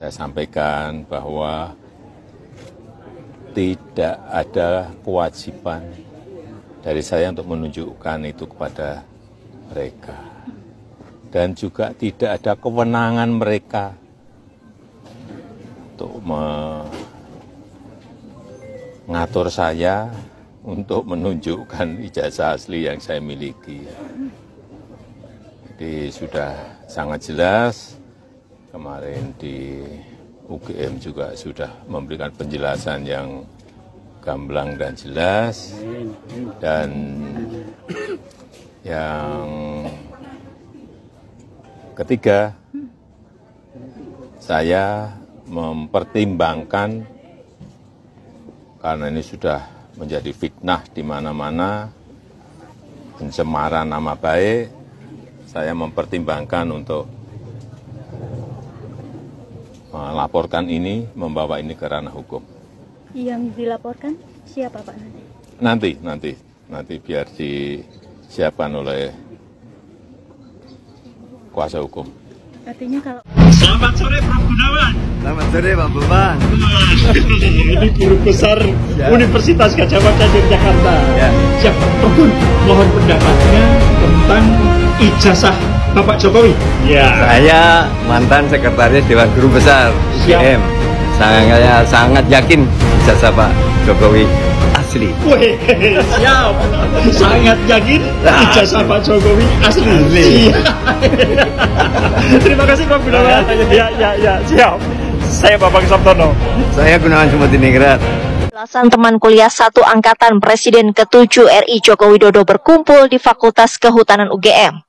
Saya sampaikan bahwa tidak ada kewajiban dari saya untuk menunjukkan itu kepada mereka. Dan juga tidak ada kewenangan mereka untuk mengatur saya untuk menunjukkan ijazah asli yang saya miliki. Jadi sudah sangat jelas. Kemarin di UGM juga sudah memberikan penjelasan yang gamblang dan jelas. Dan yang ketiga, saya mempertimbangkan, karena ini sudah menjadi fitnah di mana-mana, pencemaran nama baik, saya mempertimbangkan untuk melaporkan ini, membawa ini ke ranah hukum. Yang dilaporkan siapa Pak nanti? Nanti biar disiapkan oleh kuasa hukum. Artinya kalau... Selamat sore Prof. Gunawan. Selamat sore Pak Beban. Ini guru besar Universitas Gadjah Mada Yogyakarta. Siap, Prof. Mohon pendapatnya tentang ijazah Bapak Jokowi. Saya mantan sekretaris Dewan Guru Besar UGM. Saya sangat yakin ijazah Pak Jokowi asli. Wih, siap. Sangat yakin ijazah Pak Jokowi asli. Terima kasih Prof. Gunawan. Ya, siap. Saya Bapak Sabtono. Saya Gunawan Sumediningrat. Belasan teman kuliah satu angkatan Presiden ke-7 RI Joko Widodo berkumpul di Fakultas Kehutanan UGM.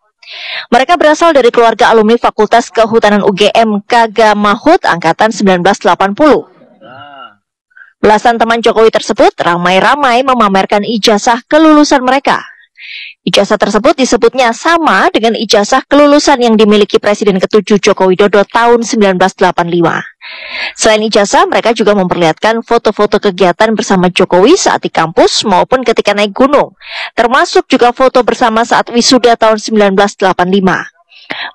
Mereka berasal dari keluarga alumni Fakultas Kehutanan UGM Kaga Mahut angkatan 1980. Belasan teman Jokowi tersebut ramai-ramai memamerkan ijazah kelulusan mereka. Ijazah tersebut disebutnya sama dengan ijazah kelulusan yang dimiliki Presiden ke-7 Joko Widodo tahun 1985. Selain ijazah, mereka juga memperlihatkan foto-foto kegiatan bersama Jokowi saat di kampus maupun ketika naik gunung, termasuk juga foto bersama saat wisuda tahun 1985.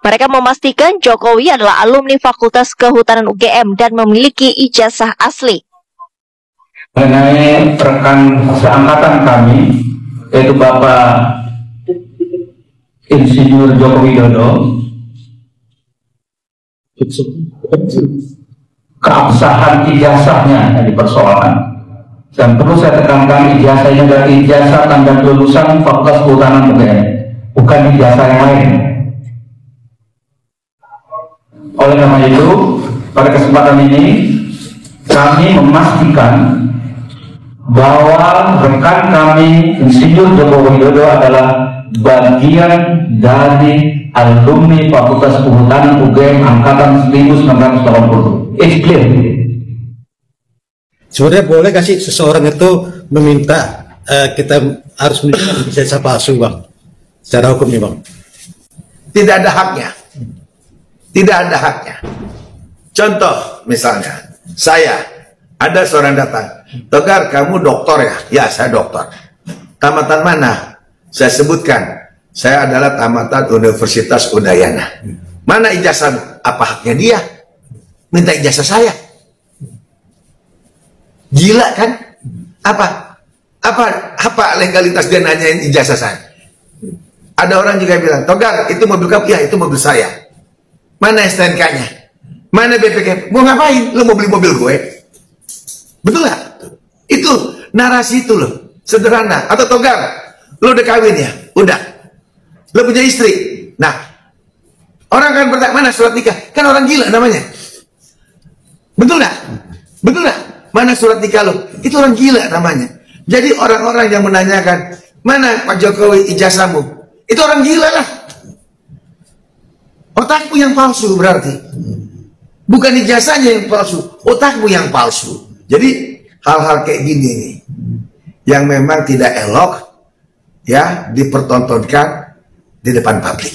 Mereka memastikan Jokowi adalah alumni Fakultas Kehutanan UGM dan memiliki ijazah asli. Mengenai rekan seangkatan kami, yaitu Bapak Insinyur Joko Widodo, keabsahan ijazahnya yang dipersoalkan. Dan perlu saya tekankan, ijazahnya dari ijazah tanda kelulusan Fakultas Kehutanan UGM, bukan ijazah yang lain. Oleh karena itu, pada kesempatan ini kami memastikan bahwa rekan kami Insinyur Joko Widodo adalah bagian dari alumni Fakultas Kehutanan UGM angkatan 1980. It's clear. Sebenarnya boleh kasih seseorang itu meminta kita harus menunjukkan ijazah palsu, Bang? Secara hukumnya, Bang? Tidak ada haknya. Tidak ada haknya. Contoh misalnya, ada seorang datang, Togar, kamu doktor ya? Ya, saya doktor. Tamatan mana? Saya sebutkan, saya adalah tamatan Universitas Udayana. Mana ijazahmu? Apa haknya dia minta ijazah saya? Gila kan? Apa legalitas dia nanyain ijazah saya? Ada orang juga bilang, Togar, itu mobil kamu? Ya, itu mobil saya. Mana STNK-nya? Mana BPKB? Mau ngapain? Lo mau beli mobil gue? Betul nggak? Itu narasi itu loh, sederhana. Atau Togar, lo udah kawin ya? Udah. Lo punya istri? Nah, orang kan bertanya, mana surat nikah? Kan orang gila namanya. Betul nggak? Betul nggak? Mana surat nikah lo? Itu orang gila namanya. Jadi orang-orang yang menanyakan, mana Pak Jokowi ijazahmu? Itu orang gila lah. Otakmu yang palsu berarti. Bukan ijazahnya yang palsu, otakmu yang palsu. Jadi hal-hal kayak gini nih, yang memang tidak elok ya dipertontonkan di depan publik.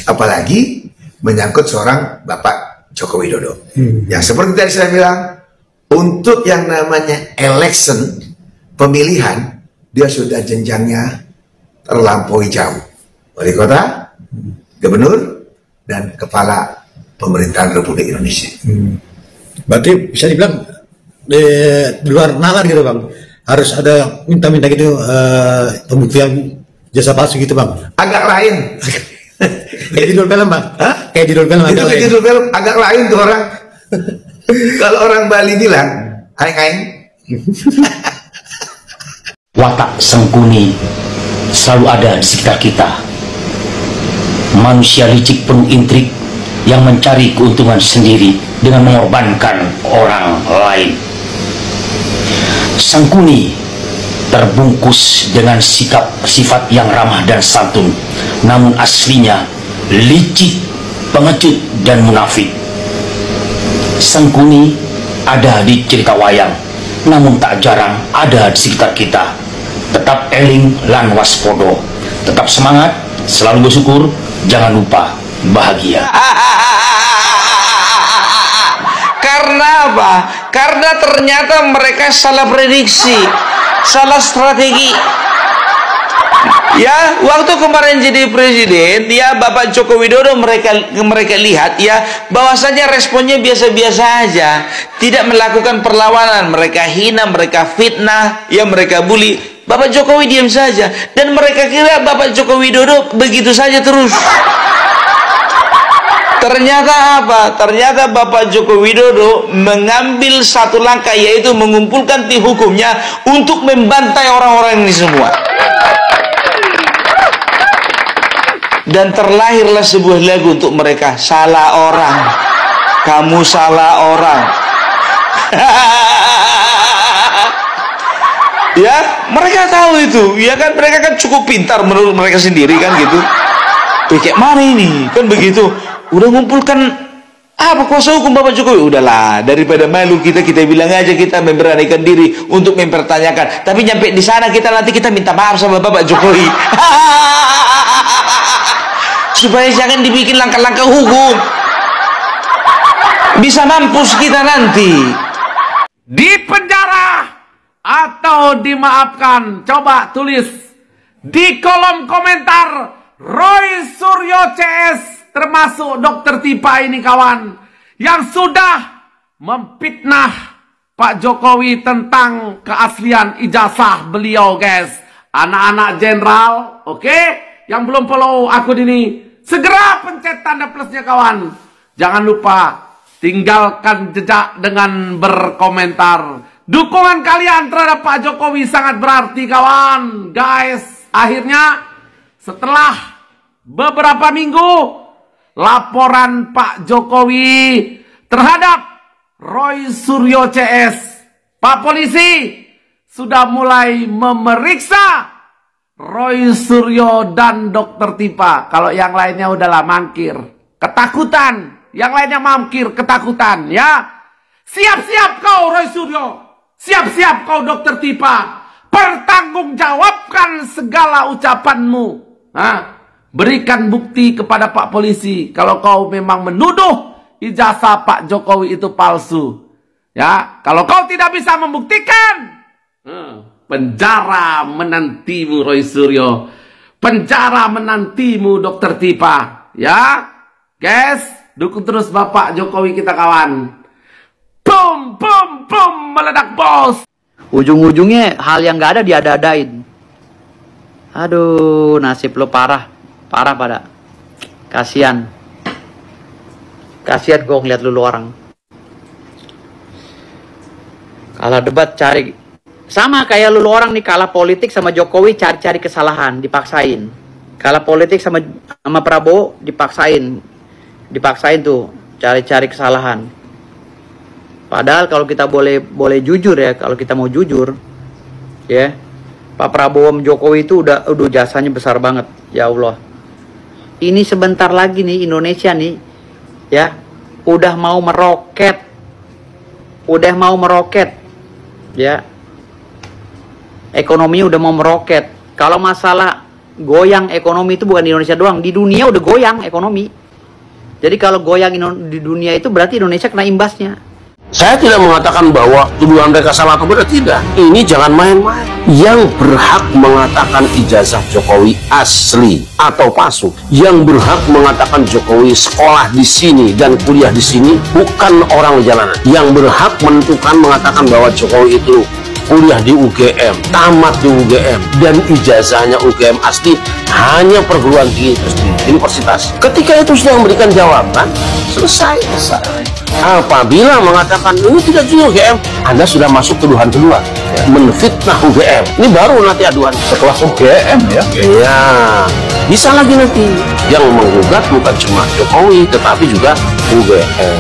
Apalagi menyangkut seorang Bapak Joko Widodo. Yang seperti tadi saya bilang, untuk yang namanya election, pemilihan, dia sudah jenjangnya terlampaui jauh. Wali kota, gubernur, dan kepala pemerintahan Republik Indonesia. Berarti bisa dibilang di luar nalar gitu Bang, harus ada minta-minta gitu pembuktian jasa palsu gitu Bang. Agak lain. Kayak judul film Bang. Hah? Kayak judul film agak lain. Judul film agak lain tuh orang. Kalau orang Bali bilang, aing-aing. Watak Sangkuni selalu ada di sekitar kita. Manusia licik penuh intrik yang mencari keuntungan sendiri dengan mengorbankan orang lain. Sangkuni terbungkus dengan sifat yang ramah dan santun, namun aslinya licik, pengecut, dan munafik. Sangkuni ada di cerita wayang, namun tak jarang ada di sekitar kita. Tetap eling lan waspodo, tetap semangat, selalu bersyukur, jangan lupa bahagia. Karena apa? Karena ternyata mereka salah prediksi, salah strategi. Ya, waktu kemarin jadi presiden, ya Bapak Joko Widodo mereka lihat ya bahwasanya responnya biasa-biasa aja, tidak melakukan perlawanan, mereka hina, mereka fitnah, ya mereka bully. Bapak Jokowi diam saja dan mereka kira Bapak Joko Widodo begitu saja terus. Ternyata apa? Ternyata Bapak Joko Widodo mengambil satu langkah, yaitu mengumpulkan tim hukumnya untuk membantai orang-orang ini semua. Dan terlahirlah sebuah lagu untuk mereka, salah orang, kamu salah orang. Ya, mereka tahu itu, ya kan, mereka kan cukup pintar menurut mereka sendiri kan gitu. Kayak mana ini? Kan begitu. Udah ngumpulkan apa kuasa hukum Bapak Jokowi? Udahlah, daripada malu kita bilang aja kita memberanikan diri untuk mempertanyakan. Tapi nyampe di sana nanti kita minta maaf sama Bapak Jokowi. Supaya jangan dibikin langkah-langkah hukum. Bisa mampus kita nanti. Di penjara atau dimaafkan? Coba tulis di kolom komentar. Roy Suryo CS termasuk Dokter Tipa ini kawan, yang sudah memfitnah Pak Jokowi tentang keaslian ijazah beliau guys. Anak-anak jenderal, oke? Yang belum follow akun ini, segera pencet tanda plusnya kawan. Jangan lupa tinggalkan jejak dengan berkomentar. Dukungan kalian terhadap Pak Jokowi sangat berarti kawan. Guys, akhirnya setelah beberapa minggu laporan Pak Jokowi terhadap Roy Suryo CS, Pak Polisi sudah mulai memeriksa Roy Suryo dan Dokter Tipa. Kalau yang lainnya udahlah mangkir, ketakutan. Yang lainnya mangkir, ketakutan ya. Siap-siap kau Roy Suryo, siap-siap kau Dokter Tipa, pertanggungjawabkan segala ucapanmu. Berikan bukti kepada Pak Polisi kalau kau memang menuduh ijazah Pak Jokowi itu palsu. Ya, kalau kau tidak bisa membuktikan, penjara menantimu Roy Suryo, penjara menantimu Dokter Tipa. Ya, guys, dukung terus Bapak Jokowi kita kawan. Bum, bum, bum, meledak bos. Ujung-ujungnya hal yang gak ada diada-adain. Aduh, nasib lo parah. Parah pada. Kasian. Kasian gue ngeliat lu orang. Kalah debat cari. Sama kayak lu orang nih, kalah politik sama Jokowi cari-cari kesalahan, dipaksain. Kalah politik sama Prabowo dipaksain. Dipaksain tuh cari-cari kesalahan. Padahal kalau kita boleh jujur ya, kalau kita mau jujur ya, Pak Prabowo sama Jokowi itu udah jasanya besar banget. Ya Allah. Ini sebentar lagi nih Indonesia nih ya udah mau meroket. Udah mau meroket. Ya. Ekonominya udah mau meroket. Kalau masalah goyang ekonomi itu bukan di Indonesia doang, di dunia udah goyang ekonomi. Jadi kalau goyang di dunia itu berarti Indonesia kena imbasnya. Saya tidak mengatakan bahwa tuduhan mereka salah atau benar, tidak. Ini jangan main-main. Yang berhak mengatakan ijazah Jokowi asli atau palsu, yang berhak mengatakan Jokowi sekolah di sini dan kuliah di sini bukan orang jalanan. Yang berhak menentukan mengatakan bahwa Jokowi itu kuliah di UGM, tamat di UGM, dan ijazahnya UGM asli hanya perguruan tinggi universitas. Ketika itu sudah memberikan jawaban, selesai. Apabila mengatakan ini tidak di UGM, Anda sudah masuk tuduhan kedua, menfitnah UGM. Ini baru nanti aduan setelah UGM ya. Iya, bisa lagi nanti yang menggugat bukan cuma Jokowi, tetapi juga UGM.